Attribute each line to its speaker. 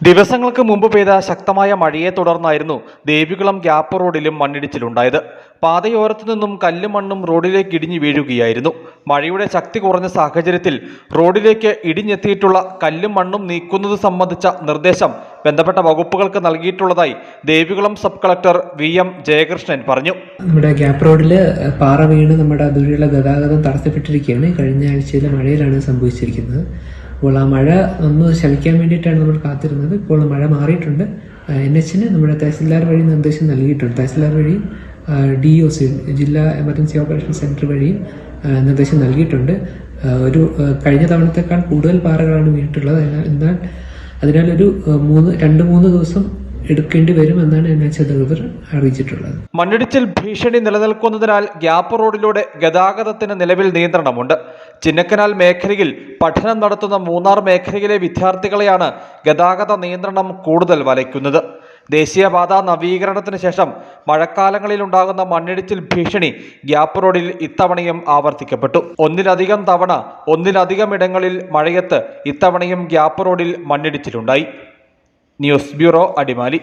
Speaker 1: ദിവസങ്ങൾക്ക് മുമ്പ് പെയ്ത ശക്തമായ മഴയെ തുടർന്നായിരുന്നു ദേവികുളം ഗ്യാപ്പ് റോഡിലും മണ്ണിടിച്ചിലുണ്ടായത്. പാതയോരത്തു നിന്നും കല്ലും മണ്ണും റോഡിലേക്ക് ഇടിഞ്ഞു വീഴുകയായിരുന്നു. മഴയുടെ ശക്തി കുറഞ്ഞ സാഹചര്യത്തിൽ റോഡിലേക്ക് ഇടിഞ്ഞെത്തിയിട്ടുള്ള കല്ലും മണ്ണും നീക്കുന്നത് സംബന്ധിച്ച നിർദ്ദേശം ബന്ധപ്പെട്ട വകുപ്പുകൾക്ക് നൽകിയിട്ടുള്ളതായി Devikulam sub collector VM Jayakrishnan പറഞ്ഞു.
Speaker 2: നമ്മുടെ ഗ്യാപ്പ് റോഡിൽ പാറ വീണ് നമ്മുടെ അതുവഴിയുള്ള ഗതാഗതം തടസ്സപ്പെട്ടിരിക്കുകയാണ്. കഴിഞ്ഞ ആഴ്ചയിലെ മഴയിലാണ് സംഭവിച്ചിരിക്കുന്നത്. അപ്പോൾ ആ മഴ ഒന്ന് ശമിക്കാൻ വേണ്ടിയിട്ടാണ് നമ്മൾ കാത്തിരുന്നത്. ഇപ്പോൾ മഴ മാറിയിട്ടുണ്ട്. NH നമ്മുടെ തഹസിൽദാർ വഴി നിർദ്ദേശം നൽകിയിട്ടുണ്ട്. തഹസിൽദാർ വഴി DOC ജില്ലാ എമർജൻസി ഓപ്പറേഷൻ സെന്റർ വഴി നിർദ്ദേശം നൽകിയിട്ടുണ്ട്. ഒരു കഴിഞ്ഞ തവണത്തേക്കാൾ കൂടുതൽ പാറകളാണ് വീണിട്ടുള്ളത്. അതിനാൽ ഒരു 2-3 ദിവസം എടുക്കേണ്ടി വരുമെന്നാണ് NH അധികൃതർ അറിയിച്ചിട്ടുള്ളത്.
Speaker 1: മണ്ണിടിച്ചിൽ ഭീഷണി നിലനിൽക്കുന്നതിനാൽ ഗ്യാപ്പ് റോഡിലൂടെ ഗതാഗതത്തിന് നിലവിൽ നിയന്ത്രണമുണ്ട്. ചിന്നക്കനാൽ മേഖലയിൽ പഠനം നടത്തുന്ന മൂന്നാർ മേഖലയിലെ വിദ്യാർത്ഥികളെയാണ് ഗതാഗത നിയന്ത്രണം കൂടുതൽ വലയ്ക്കുന്നത്. ദേശീയപാത നവീകരണത്തിന് ശേഷം മഴക്കാലങ്ങളിൽ ഉണ്ടാകുന്ന മണ്ണിടിച്ചിൽ ഭീഷണി ഗ്യാപ്പ് റോഡിൽ ഇത്തവണയും ആവർത്തിക്കപ്പെട്ടു. ഒന്നിലധികം ഇടങ്ങളിൽ മഴയത്ത് ഇത്തവണയും ഗ്യാപ്പ് റോഡിൽ മണ്ണിടിച്ചിലുണ്ടായി. News bureau, Adimali.